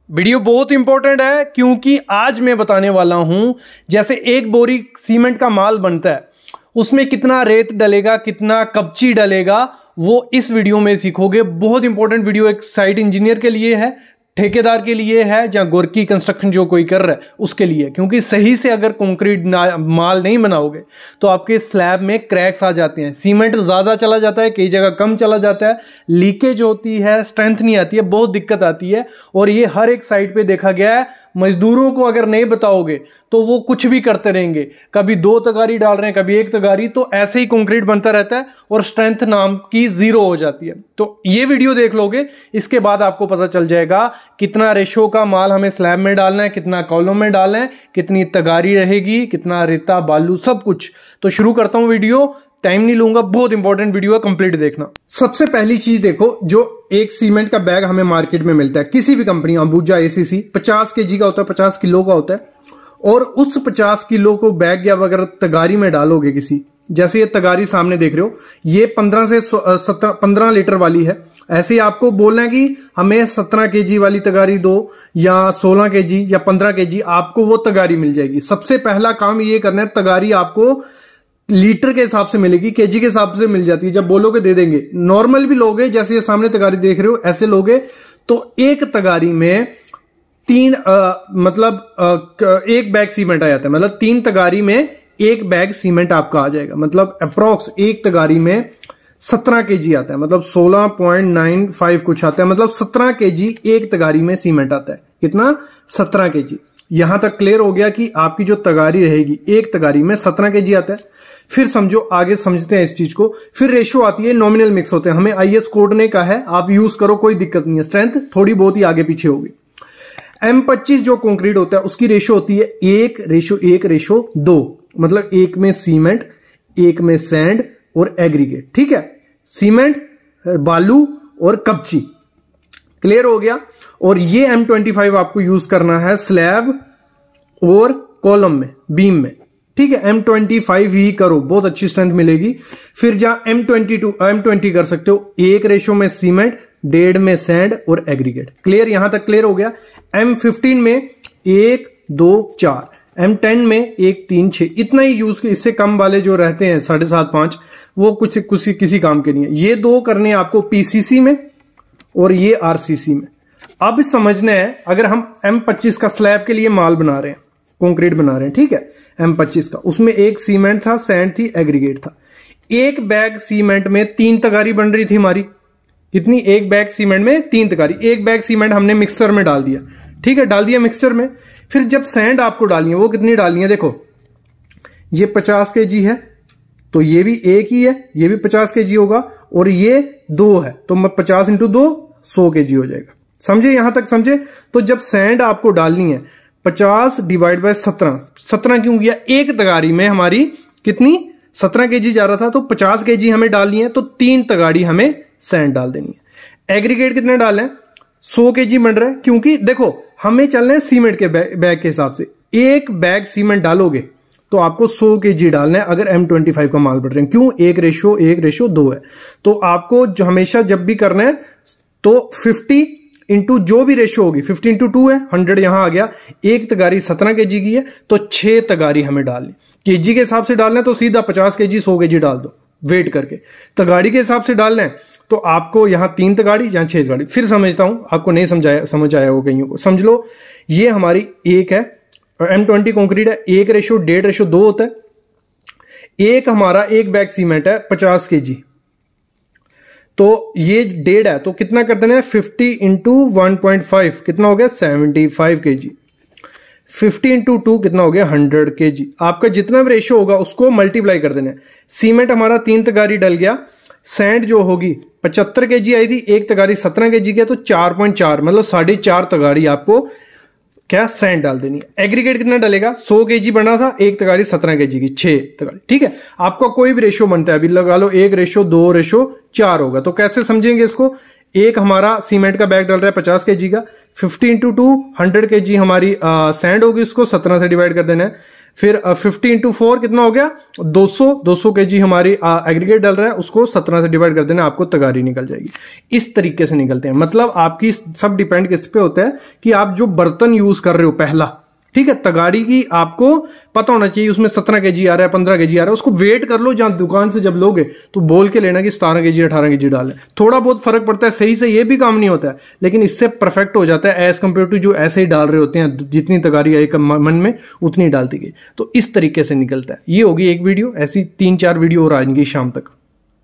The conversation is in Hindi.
वीडियो बहुत इंपॉर्टेंट है क्योंकि आज मैं बताने वाला हूं जैसे एक बोरी सीमेंट का माल बनता है उसमें कितना रेत डलेगा, कितना कपची डलेगा, वो इस वीडियो में सीखोगे। बहुत इंपॉर्टेंट वीडियो एक साइट इंजीनियर के लिए है, ठेकेदार के लिए है, या गोरकी कंस्ट्रक्शन जो कोई कर रहा है उसके लिए। क्योंकि सही से अगर कंक्रीट माल नहीं बनाओगे तो आपके स्लैब में क्रैक्स आ जाते हैं, सीमेंट ज़्यादा चला जाता है, कई जगह कम चला जाता है, लीकेज होती है, स्ट्रेंथ नहीं आती है, बहुत दिक्कत आती है। और ये हर एक साइट पे देखा गया है। मजदूरों को अगर नहीं बताओगे तो वो कुछ भी करते रहेंगे, कभी 2 तगारी डाल रहे हैं, कभी 1 तगारी, तो ऐसे ही कंक्रीट बनता रहता है और स्ट्रेंथ नाम की 0 हो जाती है। तो ये वीडियो देख लोगे, इसके बाद आपको पता चल जाएगा कितना रेशो का माल हमें स्लैब में डालना है, कितना कॉलम में डालना है, कितनी तगारी रहेगी, कितना रेता बालू, सब कुछ। तो शुरू करता हूं वीडियो, टाइम नहीं लूंगा, बहुत इंपॉर्टेंट वीडियो है, कंप्लीट देखना। सबसे पहली चीज देखो, जो एक सीमेंट का बैग हमें मार्केट में मिलता है किसी भी कंपनी, अंबुजा, एसीसी, 50 केजी का होता है, 50 किलो का होता है। और उस 50 किलो को बैग या अगर तगारी में डालोगे किसी, जैसे ये तगारी सामने देख रहे हो, ये 15 से 15 लीटर वाली है। ऐसे ही आपको बोलना है कि हमें 17 केजी वाली तगारी दो, या 16 केजी या 15 केजी, आपको वो तगारी मिल जाएगी। सबसे पहला काम ये करना है, तगारी आपको लीटर के हिसाब से मिलेगी, केजी के हिसाब से मिल जाती है। जब बोलोगे दे देंगे। नॉर्मल भी लोगे, जैसे ये सामने तगारी देख रहे हो, ऐसे लोगे तो एक तगारी में 3 एक बैग सीमेंट आ जाता है। मतलब 3 तगारी में 1 बैग सीमेंट आपका आ जाएगा। मतलब अप्रोक्स एक तगारी में 17 केजी आता है, मतलब 16.95 कुछ आता है। मतलब 17 केजी एक तगारी में सीमेंट आता है। कितना? 17 केजी। यहां तक क्लियर हो गया कि आपकी जो तगारी रहेगी, एक तगारी में 17 केजी आता है। फिर समझो, आगे समझते हैं इस चीज को। फिर रेशो आती है, नॉमिनल मिक्स होते हैं। हमें आईएस कोड ने कहा है, आप यूज करो, कोई दिक्कत नहीं है। स्ट्रेंथ थोड़ी बहुत ही आगे पीछे होगी। M25 जो कंक्रीट होता है उसकी रेशो होती है 1:1:2। मतलब 1 में सीमेंट, 1 में सैंड और एग्रीगेट। ठीक है, सीमेंट, बालू और कपची। क्लियर हो गया। और ये M25 आपको यूज करना है स्लैब और कॉलम में, बीम में। ठीक है, M25 ही करो, बहुत अच्छी स्ट्रेंथ मिलेगी। फिर जहां M20 कर सकते हो, 1 रेशो में सीमेंट, 1.5 में सैंड और एग्रीगेट। क्लियर, यहां तक क्लियर हो गया। M15 में 1, 2, 4, M10 में 1, 3, 6, इतना ही यूज। इससे कम वाले जो रहते हैं 7.5, 5, वो कुछ किसी काम के नहीं है। ये 2 करने आपको PCC में और ये RCC में। अब समझना है, अगर हम M25 का स्लैब के लिए माल बना रहे हैं, कंक्रीट बना रहे हैं, ठीक है, M25 का, उसमें 1 सीमेंट था, सैंड थी, एग्रीगेट था। 1 बैग सीमेंट में 3 तगारी बन रही थी हमारी। कितनी? 1 बैग सीमेंट में 3 तगारी। 1 बैग सीमेंट हमने मिक्सचर में डाल दिया। ठीक है, डाल दिया मिक्सचर में। फिर जब सैंड आपको डालनी है, वो कितनी डालनी है? देखो, ये 50 केजी है तो ये भी 1 ही है, ये भी 50 केजी होगा, और ये 2 है तो 50 × 2 100 केजी हो जाएगा। समझे? यहां तक समझे? तो जब सैंड आपको डालनी है, 50 / 17, 17 क्यों किया? 1 तगारी में हमारी कितनी? 17 केजी जा रहा था, तो 50 केजी हमें डालनी है, तो 3 तगारी हमें सैंड डाल देनी है। एग्रीगेट कितने डालें? 100 केजी बन रहा है, क्योंकि देखो हमें चलना है सीमेंट के बैग के हिसाब से। 1 बैग सीमेंट डालोगे तो आपको 100 केजी डालना है अगर M25 का माल बढ़ रहे हैं। क्यों? 1:1:2 है। तो आपको जो हमेशा जब भी करना है तो 50 इंटू जो भी रेशो होगी, 50 × 2 है, 100 यहां आ गया। 1 तगारी 17 केजी की है तो 6 तगारी हमें डालनी। केजी के हिसाब से डालना है तो सीधा 50 केजी 100 केजी डाल दो, वेट करके। तगाड़ी के हिसाब से डालना है तो आपको यहां 3 तगाड़ी, यहां 6 तगाड़ी। फिर समझता हूं, आपको नहीं समझ आया हो कईयों को। समझ लो, ये हमारी 1 है और M20 कंक्रीट है, 1:1:2 होता है। एक हमारा 1 बैग सीमेंट है 50 केजी, तो ये 1.5 है, तो कितना कर देना है? 50 × 1.5 कितना हो गया? 75 केजी। 50 × 2 कितना हो गया? 100 केजी। आपका जितना भी रेशो होगा उसको मल्टीप्लाई कर देना है। सीमेंट हमारा 3 तगारी डल गया, सैंड जो होगी 75 केजी आई थी, 1 तगारी 17 केजी गया, तो 4.4 मतलब 4.5 तगारी आपको क्या? सैंड डाल देनी है। एग्रीगेट कितना डलेगा? 100 केजी बना था, 1 तगारी 17 केजी की, 6 तगारी। ठीक है, आपका कोई भी रेशो बनता है, अभी लगा लो 1:2:4 होगा। तो कैसे समझेंगे इसको? 1 हमारा सीमेंट का बैग डल रहा है 50 केजी का, 50 × 2 100 केजी हमारी सैंड होगी, उसको 17 से डिवाइड कर देना है। फिर 50 इंटू 4 कितना हो गया 200 केजी हमारी एग्रीगेट डल रहा है, उसको 17 से डिवाइड कर देना, आपको तगारी निकल जाएगी। इस तरीके से निकलते हैं। मतलब आपकी सब डिपेंड किस पे होता है कि आप जो बर्तन यूज कर रहे हो पहला, ठीक है, तगाड़ी की आपको पता होना चाहिए उसमें 17 केजी आ रहा है, 15 केजी आ रहा है, उसको वेट कर लो, जहां दुकान से जब लोगे तो बोल के लेना कि 17 केजी 18 केजी डाले। थोड़ा बहुत फर्क पड़ता है, सही से ये भी काम नहीं होता है, लेकिन इससे परफेक्ट हो जाता है एज कंपेयर टू जो ऐसे ही डाल रहे होते हैं, जितनी तगारी आई मन में उतनी डालती गई। तो इस तरीके से निकलता है। ये होगी एक वीडियो, ऐसी 3-4 वीडियो और आएंगी शाम तक।